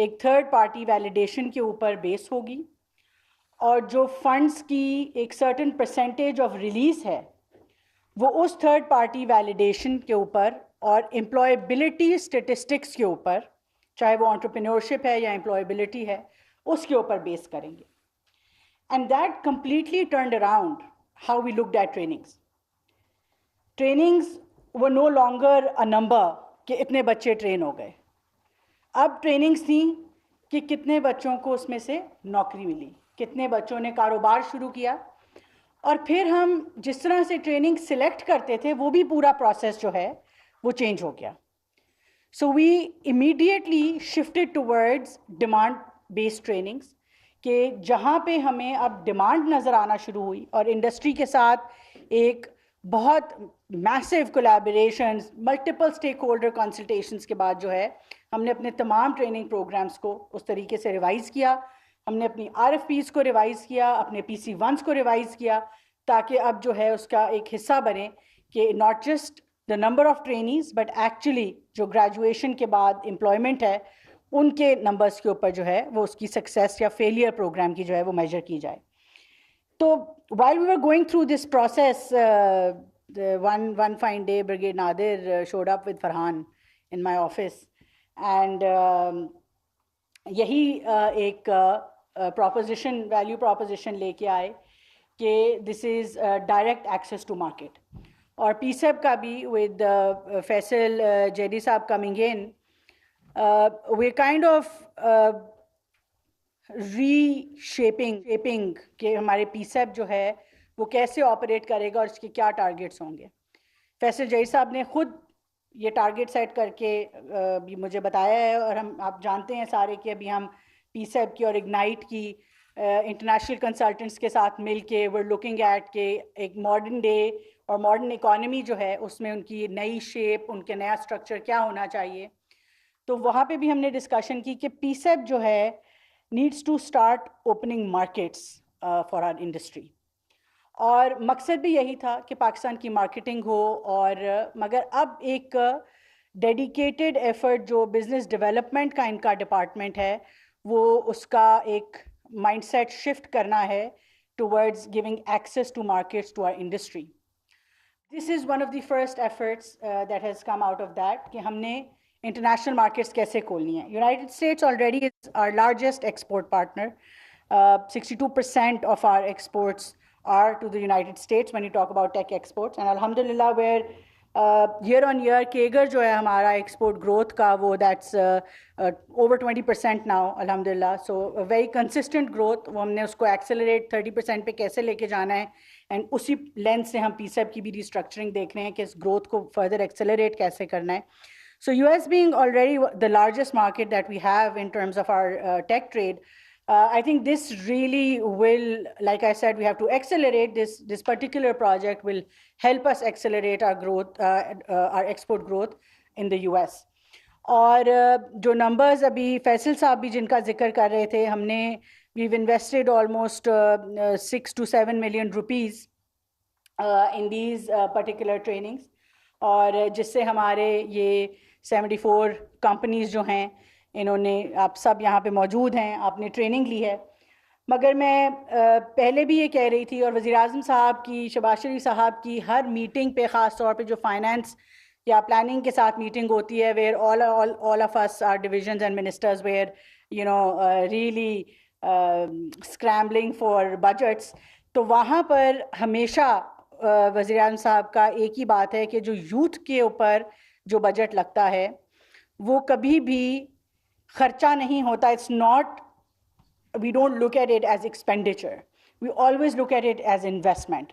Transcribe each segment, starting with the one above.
ایک third party validation کے اوپر بیس ہوگی، اور جو فنڈز کی ایک سرٹن پرسنٹیج آف ریلیز ہے وہ اس تھرڈ پارٹی ویلیڈیشن کے اوپر اور امپلائبلٹی اسٹیٹسٹکس کے اوپر، چاہے وہ انٹرپرینورشپ ہے یا امپلائبلٹی ہے، اس کے اوپر بیس کریں گے. And that completely turned around how we looked at trainings. Trainings وہ نو لانگر اے نمبر کہ اتنے بچے ٹرین ہو گئے. اب ٹریننگز تھیں کہ کتنے بچوں کو اس میں سے نوکری ملی، کتنے بچوں نے کاروبار شروع کیا، اور پھر ہم جس طرح سے ٹریننگ سلیکٹ کرتے تھے وہ بھی پورا پروسیس جو ہے وہ چینج ہو گیا. So we immediately shifted towards demand based trainings, کہ جہاں پہ ہمیں اب ڈیمانڈ نظر آنا شروع ہوئی اور انڈسٹری کے ساتھ ایک بہت massive collaborations, multiple stake holder consultations کے بعد جو ہے ہم نے اپنے تمام ٹریننگ پروگرامز کو اس طریقے سے ریوائز کیا. ہم نے اپنی RFPs کو ریوائز کیا، اپنے PC1s کو ریوائز کیا، تاکہ اب جو ہے اس کا ایک حصہ بنے کہ not just the number of trainees but actually جو گریجویشن کے بعد امپلائمنٹ ہے ان کے نمبرز کے اوپر جو ہے وہ اس کی سکسیس یا فیلئر پروگرام کی جو ہے وہ میجر کی جائے. تو while we were going through this process, one fine day Brigadier Nadir showed up with Farhan in my office, and یہی ایک پروپوزیشن، ویلیو پروپوزیشن لے کے آئے کہ this is direct access to market. اور PSEB کا بھی ود فیصل جیڈی صاحب coming in, we kind of reshaping کہ ہمارے PSEB جو ہے وہ کیسے آپریٹ کرے گا اور اس کے کیا ٹارگیٹس ہوں گے. فیصل جیڈی صاحب نے خود یہ ٹارگیٹ سیٹ کر کے بھی مجھے بتایا ہے، اور آپ جانتے ہیں سارے کہ ابھی ہم PSEB کی اور اگنائٹ کی انٹرنیشنل کنسلٹنٹس کے ساتھ مل کے we're looking at کہ ایک ماڈرن ڈے اور ماڈرن اکانومی جو ہے اس میں ان کی نئی شیپ، ان کے نیا اسٹرکچر کیا ہونا چاہیے. تو وہاں پہ بھی ہم نے ڈسکشن کی کہ PSEB جو ہے needs to start opening markets for our industry. اور مقصد بھی یہی تھا کہ پاکستان کی مارکیٹنگ ہو، اور مگر اب ایک ڈیڈیکیٹڈ ایفرٹ جو بزنس ڈیولپمنٹ کا ان کا ڈپارٹمنٹ ہے وہ اس کا ایک مائنڈ سیٹ شفٹ کرنا ہے towards giving access to markets to our industry. This is one of the first efforts that has come out of that کہ ہم نے انٹرنیشنل مارکیٹس کیسے کھولنی ہیں. United States already is our largest export partner. 62% of our exports are to the United States when you talk about tech exports, and alhamdulillah where year on year CAGR جو ہے ہمارا export growth کا وہ that's over 20% now alhamdulillah. So a very consistent growth. وہ ہم نے اس کو accelerate 30% پہ کیسے لے کے جانا ہے، اینڈ اسی لینس سے ہم PSEB کی بھی ریسٹرکچرنگ دیکھ رہے ہیں کہ اس گروتھ کو فردر ایکسلریٹ کیسے کرنا ہے. So US being already the largest market that we have in terms of our tech trade, I think this really will, like I said, we have to accelerate this particular project will help us accelerate our growth, our export growth in the US. اور جو numbers ابھی فیصل صاحب بھی جن کا ذکر کر رہے تھے، ہم نے we've invested almost 6 to 7 million rupees in these particular trainings, اور جس سے ہمارے یہ 74 کمپنیز جو ہیں انہوں نے، آپ سب یہاں پہ موجود ہیں، آپ نے ٹریننگ لی ہے. مگر میں پہلے بھی یہ کہہ رہی تھی، اور وزیر اعظم صاحب کی، شہباز شریف صاحب کی ہر میٹنگ پہ، خاص طور پہ جو فائنانس یا پلاننگ کے ساتھ میٹنگ ہوتی ہے where all of us are divisions and ministers were really scrambling for budgets، تو وہاں پر ہمیشہ وزیر اعظم صاحب کا ایک ہی بات ہے کہ جو یوتھ کے اوپر جو بجٹ لگتا ہے وہ کبھی بھی خرچہ نہیں ہوتا. It's not, we don't look at it as expenditure, we always look at it as investment.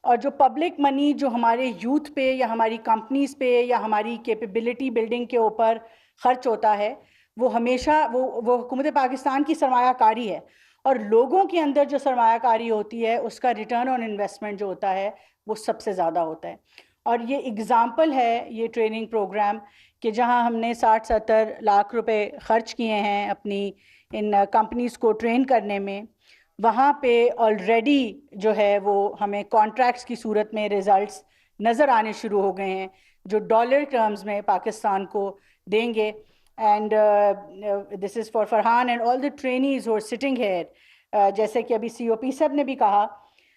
اور جو پبلک منی جو ہمارے یوتھ پہ یا ہماری کمپنیز پہ یا ہماری کیپیبلٹی بلڈنگ کے اوپر خرچ ہوتا ہے، وہ ہمیشہ وہ حکومت پاکستان کی سرمایہ کاری ہے، اور لوگوں کے اندر جو سرمایہ کاری ہوتی ہے اس کا ریٹرن آن انویسٹمنٹ جو ہوتا ہے وہ سب سے زیادہ ہوتا ہے. اور یہ اگزامپل ہے یہ ٹریننگ پروگرام کہ جہاں ہم نے 60-70 لاکھ روپے خرچ کیے ہیں اپنی ان کمپنیز کو ٹرین کرنے میں، وہاں پہ آلریڈی جو ہے وہ ہمیں کانٹریکٹس کی صورت میں ریزلٹس نظر آنے شروع ہو گئے ہیں جو ڈالر ٹرمز میں پاکستان کو دیں گے. And this is for Farhan and all the trainees who are sitting here. جیسے کہ ابھی سی او پی صاحب نے بھی کہا